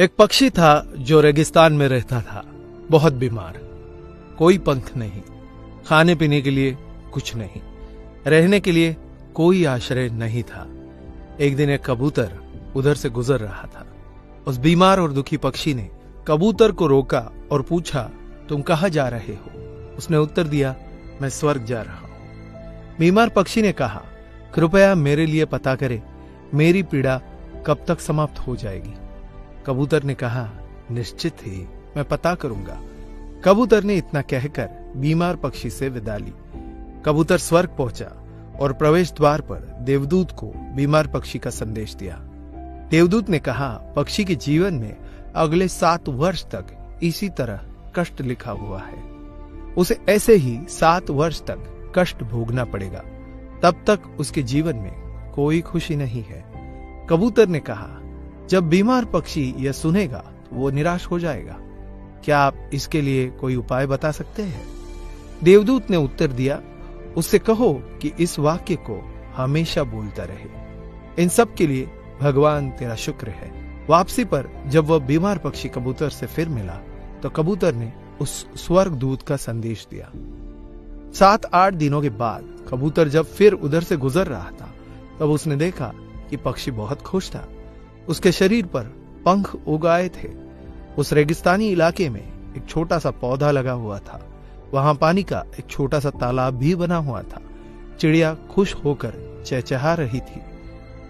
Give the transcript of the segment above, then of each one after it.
एक पक्षी था जो रेगिस्तान में रहता था, बहुत बीमार। कोई पंख नहीं, खाने पीने के लिए कुछ नहीं, रहने के लिए कोई आश्रय नहीं था। एक दिन एक कबूतर उधर से गुजर रहा था। उस बीमार और दुखी पक्षी ने कबूतर को रोका और पूछा, तुम कहाँ जा रहे हो? उसने उत्तर दिया, मैं स्वर्ग जा रहा हूं। बीमार पक्षी ने कहा, कृपया मेरे लिए पता करे, मेरी पीड़ा कब तक समाप्त हो जाएगी? कबूतर ने कहा, निश्चित ही मैं पता करूंगा। कबूतर ने इतना कहकर बीमार पक्षी से विदा ली। कबूतर स्वर्ग पहुंचा और प्रवेश द्वार पर देवदूत को बीमार पक्षी का संदेश दिया। देवदूत ने कहा, पक्षी के जीवन में अगले 7 वर्ष तक इसी तरह कष्ट लिखा हुआ है। उसे ऐसे ही 7 वर्ष तक कष्ट भोगना पड़ेगा। तब तक उसके जीवन में कोई खुशी नहीं है। कबूतर ने कहा, जब बीमार पक्षी यह सुनेगा तो वो निराश हो जाएगा। क्या आप इसके लिए कोई उपाय बता सकते हैं? देवदूत ने उत्तर दिया, उससे कहो कि इस वाक्य को हमेशा बोलता रहे, इन सब के लिए भगवान तेरा शुक्र है। वापसी पर जब वह बीमार पक्षी कबूतर से फिर मिला तो कबूतर ने उस स्वर्ग दूत का संदेश दिया। 7-8 दिनों के बाद कबूतर जब फिर उधर से गुजर रहा था तब उसने देखा कि पक्षी बहुत खुश था। उसके शरीर पर पंख उग आए थे। उस रेगिस्तानी इलाके में एक छोटा सा पौधा लगा हुआ था। वहां पानी का एक छोटा सा तालाब भी बना हुआ था। चिड़िया खुश होकर चहचहा रही थी।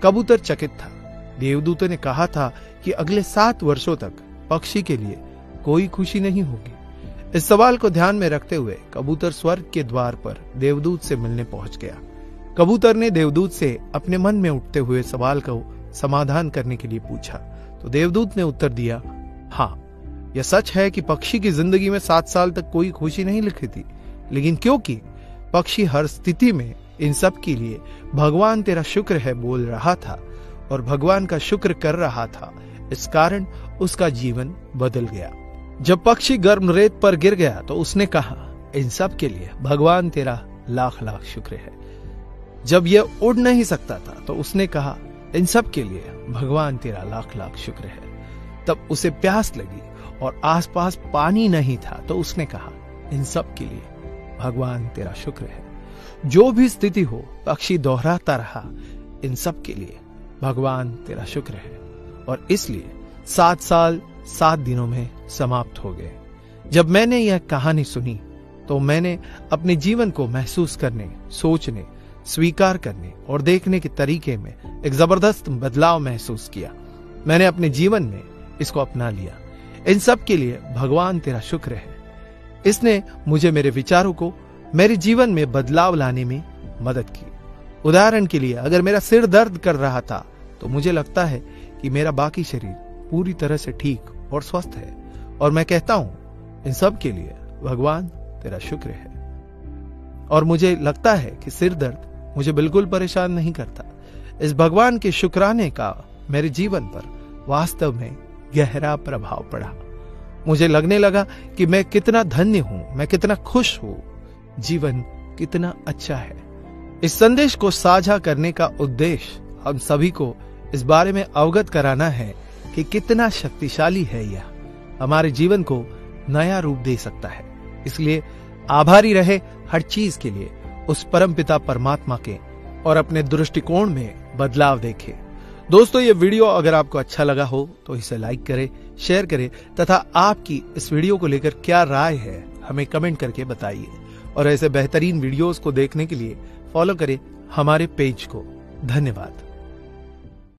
कबूतर चकित था। देवदूत ने कहा था कि अगले 7 वर्षों तक पक्षी के लिए कोई खुशी नहीं होगी। इस सवाल को ध्यान में रखते हुए कबूतर स्वर्ग के द्वार पर देवदूत से मिलने पहुंच गया। कबूतर ने देवदूत से अपने मन में उठते हुए सवाल को समाधान करने के लिए पूछा तो देवदूत ने उत्तर दिया, हाँ, यह सच है कि पक्षी की जिंदगी में 7 साल तक कोई खुशी नहीं लिखी थी, लेकिन क्योंकि पक्षी हर स्थिति में इन सब के लिए भगवान तेरा शुक्र है बोल रहा था और भगवान का शुक्र कर रहा था, इस कारण उसका जीवन बदल गया। जब पक्षी गर्म रेत पर गिर गया तो उसने कहा, इन सब के लिए भगवान तेरा लाख लाख शुक्र है। जब यह उड़ नहीं सकता था तो उसने कहा, इन सब के लिए भगवान तेरा लाख लाख शुक्र है। तब उसे प्यास लगी और आसपास पानी नहीं था तो उसने कहा, इन सब के लिए भगवान तेरा शुक्र है। जो भी स्थिति हो, पक्षी दोहराता रहा, इन सब के लिए भगवान तेरा शुक्र है। और इसलिए 7 साल 7 दिनों में समाप्त हो गए। जब मैंने यह कहानी सुनी तो मैंने अपने जीवन को महसूस करने, सोचने, स्वीकार करने और देखने के तरीके में एक जबरदस्त बदलाव महसूस किया। मैंने अपने जीवन में इसको अपना लिया। इन सब के लिए भगवान तेरा शुक्र है। इसने मुझे मेरे विचारों को मेरे जीवन में बदलाव लाने में मदद की। उदाहरण के लिए, अगर मेरा सिर दर्द कर रहा था तो मुझे लगता है कि मेरा बाकी शरीर पूरी तरह से ठीक और स्वस्थ है और मैं कहता हूं, इन सब के लिए भगवान तेरा शुक्र है। और मुझे लगता है कि सिर दर्द मुझे बिल्कुल परेशान नहीं करता। इस भगवान के शुक्राने का मेरे जीवन पर वास्तव में गहरा प्रभाव पड़ा। मुझे लगने लगा कि मैं कितना धन्य हूं, मैं कितना खुश हूं, जीवन कितना अच्छा है। इस संदेश को साझा करने का उद्देश्य हम सभी को इस बारे में अवगत कराना है कि कितना शक्तिशाली है यह, हमारे जीवन को नया रूप दे सकता है। इसलिए आभारी रहे हर चीज के लिए, उस परमपिता परमात्मा के, और अपने दृष्टिकोण में बदलाव देखे। दोस्तों, ये वीडियो अगर आपको अच्छा लगा हो तो इसे लाइक करें, शेयर करें तथा आपकी इस वीडियो को लेकर क्या राय है हमें कमेंट करके बताइए। और ऐसे बेहतरीन वीडियोस को देखने के लिए फॉलो करें हमारे पेज को। धन्यवाद।